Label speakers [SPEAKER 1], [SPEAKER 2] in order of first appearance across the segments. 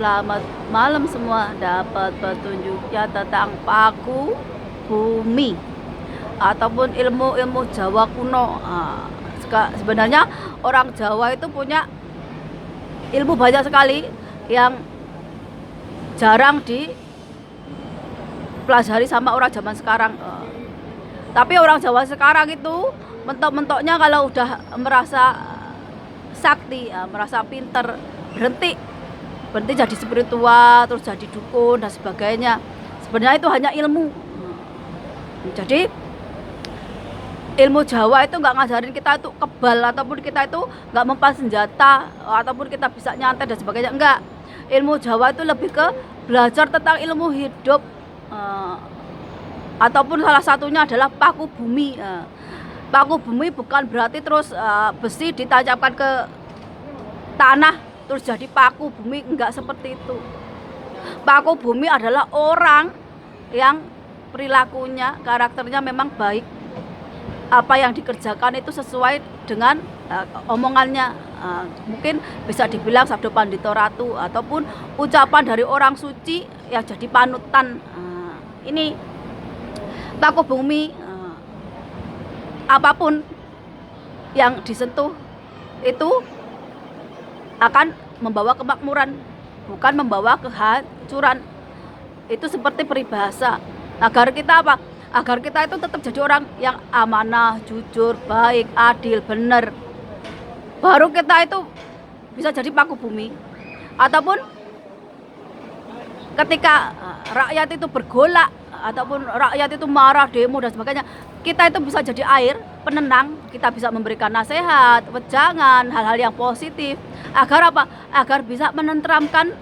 [SPEAKER 1] Selamat malam semua, dapat petunjuknya tentang paku bumi ataupun ilmu-ilmu Jawa kuno. Sebenarnya orang Jawa itu punya ilmu banyak sekali yang jarang dipelajari sama orang zaman sekarang. Tapi orang Jawa sekarang itu mentok-mentoknya kalau udah merasa sakti, merasa pinter, berhenti jadi spiritual, terus jadi dukun dan sebagainya. Sebenarnya itu hanya ilmu. Jadi ilmu Jawa itu nggak ngajarin kita itu kebal, ataupun kita itu nggak mempan senjata, ataupun kita bisa nyantai dan sebagainya. Enggak. Ilmu Jawa itu lebih ke belajar tentang ilmu hidup, ataupun salah satunya adalah paku bumi. Paku bumi bukan berarti terus besi ditancapkan ke tanah terus jadi paku bumi, enggak seperti itu. Paku bumi adalah orang yang perilakunya, karakternya memang baik, apa yang dikerjakan itu sesuai dengan omongannya. Mungkin bisa dibilang sabdo pandito ratu, ataupun ucapan dari orang suci yang jadi panutan. Ini paku bumi, apapun yang disentuh itu akan membawa kemakmuran, bukan membawa kehancuran. Itu seperti peribahasa. Agar kita apa? Agar kita itu tetap jadi orang yang amanah, jujur, baik, adil, benar. Baru kita itu bisa jadi paku bumi. Ataupun ketika rakyat itu bergolak, ataupun rakyat itu marah, demo dan sebagainya, kita itu bisa jadi air penenang. Kita bisa memberikan nasihat, wejangan, hal-hal yang positif. Agar apa? Agar bisa menenteramkan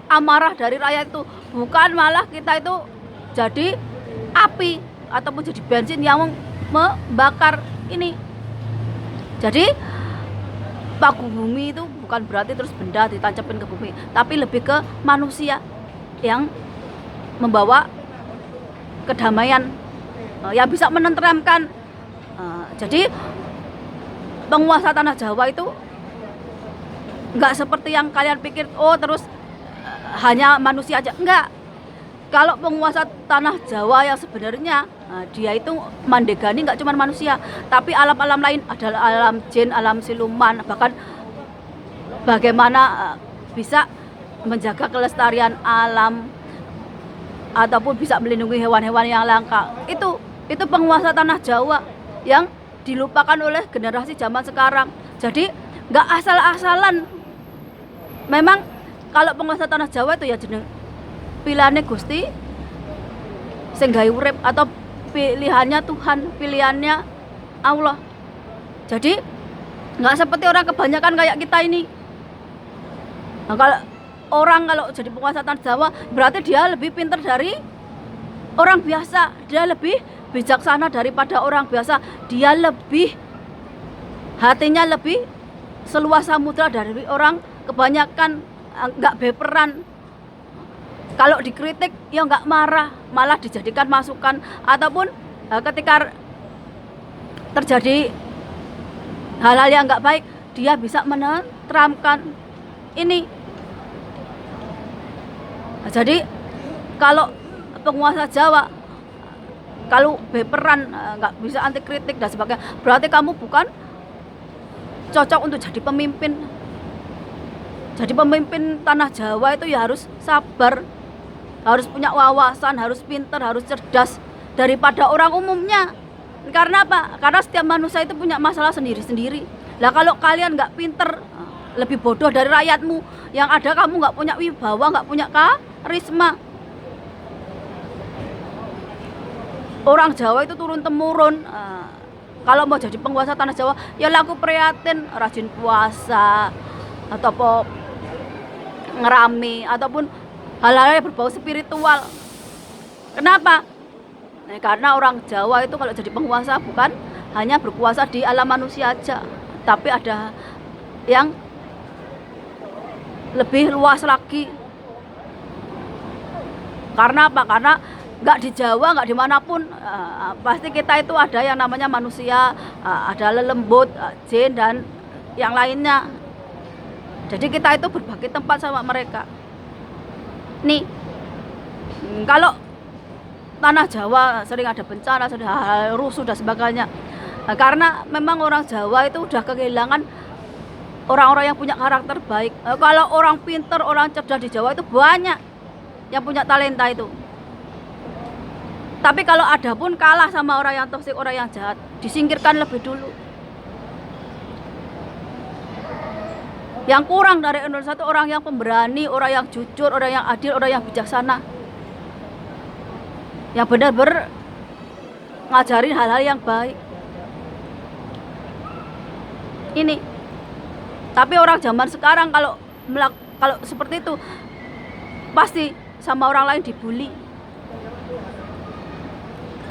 [SPEAKER 1] amarah dari rakyat itu. Bukan malah kita itu jadi api ataupun jadi bensin yang membakar ini. Jadi paku bumi itu bukan berarti terus benda ditancapin ke bumi, tapi lebih ke manusia yang membawa kedamaian, yang bisa menenteramkan. Jadi penguasa tanah Jawa itu nggak seperti yang kalian pikir, oh terus hanya manusia aja. Enggak. Kalau penguasa tanah Jawa yang sebenarnya, dia itu mandegani nggak cuma manusia, tapi alam-alam lain, adalah alam jin, alam siluman, bahkan bagaimana bisa menjaga kelestarian alam ataupun bisa melindungi hewan-hewan yang langka. Itu penguasa tanah Jawa yang dilupakan oleh generasi zaman sekarang. Jadi nggak asal-asalan. Memang kalau penguasa tanah Jawa itu ya jeneng pilihannya Gusti sing gawe urip, atau pilihannya Tuhan, pilihannya Allah. Jadi nggak seperti orang kebanyakan kayak kita ini. Nah, kalau jadi penguasa tanah Jawa berarti dia lebih pintar dari orang biasa, dia lebih bijaksana daripada orang biasa, dia lebih hatinya lebih seluas samudra dari orang kebanyakan. Nggak beperan. Kalau dikritik ya nggak marah, malah dijadikan masukan. Ataupun ketika terjadi hal-hal yang nggak baik, dia bisa menenteramkan ini. Jadi kalau penguasa Jawa kalau beperan, nggak bisa anti kritik dan sebagainya, berarti kamu bukan cocok untuk jadi pemimpin. Jadi pemimpin tanah Jawa itu ya harus sabar, harus punya wawasan, harus pintar, harus cerdas daripada orang umumnya. Karena apa? Karena setiap manusia itu punya masalah sendiri-sendiri. Lah kalau kalian nggak pintar, lebih bodoh dari rakyatmu, yang ada kamu nggak punya wibawa, nggak punya karisma. Orang Jawa itu turun temurun. Kalau mau jadi penguasa tanah Jawa, ya laku prihatin, rajin puasa, atau ngerami, ataupun hal-hal yang berbau spiritual. Kenapa? Nah, karena orang Jawa itu kalau jadi penguasa bukan hanya berkuasa di alam manusia aja, tapi ada yang lebih luas lagi. Karena apa? Karena nggak di Jawa, nggak dimanapun, pasti kita itu ada yang namanya manusia, ada lelembut, jin dan yang lainnya. Jadi kita itu berbagi tempat sama mereka. Nih, kalau tanah Jawa sering ada bencana, sering hal rusuh dan sebagainya. Nah, karena memang orang Jawa itu udah kehilangan orang-orang yang punya karakter baik. Kalau orang pinter, orang cerdas di Jawa itu banyak yang punya talenta itu. Tapi kalau ada pun kalah sama orang yang toksik, orang yang jahat, disingkirkan lebih dulu. Yang kurang dari Indonesia itu orang yang pemberani, orang yang jujur, orang yang adil, orang yang bijaksana. Yang benar-benar ngajarin hal-hal yang baik. Ini. Tapi orang zaman sekarang kalau seperti itu pasti sama orang lain dibully.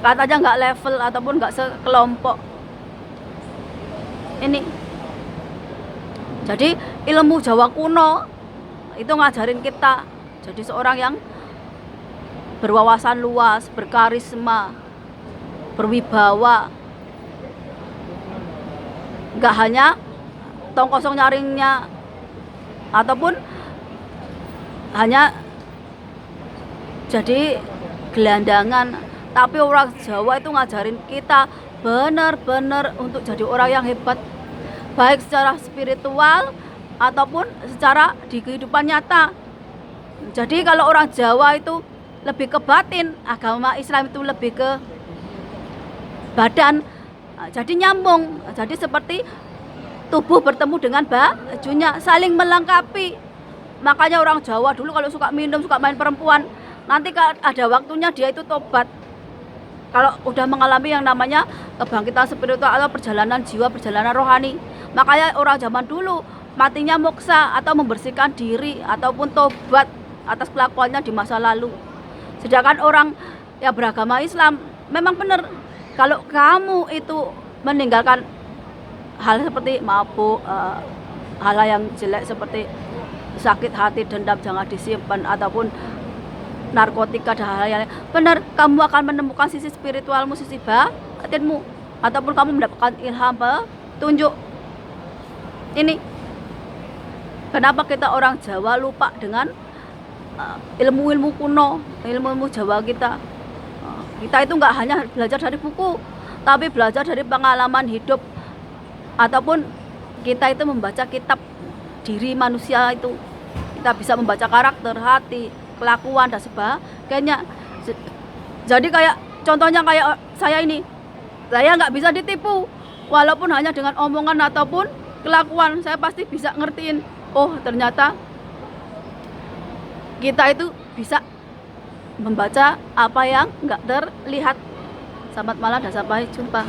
[SPEAKER 1] Katanya nggak level ataupun nggak sekelompok. Ini. Jadi ilmu Jawa kuno itu ngajarin kita jadi seorang yang berwawasan luas, berkarisma, berwibawa. Nggak hanya tong kosong nyaringnya ataupun hanya jadi gelandangan, tapi orang Jawa itu ngajarin kita benar-benar untuk jadi orang yang hebat, baik secara spiritual ataupun secara di kehidupan nyata. Jadi kalau orang Jawa itu lebih ke batin, agama Islam itu lebih ke badan. Jadi nyambung, jadi seperti tubuh bertemu dengan bajunya, saling melengkapi. Makanya orang Jawa dulu kalau suka minum, suka main perempuan, nanti ada waktunya dia itu tobat. Kalau udah mengalami yang namanya kebangkitan spiritual atau perjalanan jiwa, perjalanan rohani. Makanya orang zaman dulu matinya moksa atau membersihkan diri ataupun tobat atas kelakuannya di masa lalu. Sedangkan orang yang beragama Islam memang benar, kalau kamu itu meninggalkan hal seperti mabuk, hal yang jelek seperti sakit hati, dendam jangan disimpan, ataupun narkotika dan hal-hal yang lain, benar kamu akan menemukan sisi spiritualmu, sisi batinmu, ataupun kamu mendapatkan ilham petunjuk. Ini kenapa kita orang Jawa lupa dengan ilmu-ilmu kuno, ilmu-ilmu Jawa kita. Kita itu nggak hanya belajar dari buku, tapi belajar dari pengalaman hidup, ataupun kita itu membaca kitab diri manusia itu. Kita bisa membaca karakter, hati, kelakuan dan sebagainya. Jadi kayak contohnya kayak saya ini, saya nggak bisa ditipu walaupun hanya dengan omongan ataupun kelakuan. Saya pasti bisa ngertiin, oh ternyata kita itu bisa membaca apa yang nggak terlihat. Selamat malam dan sampai jumpa.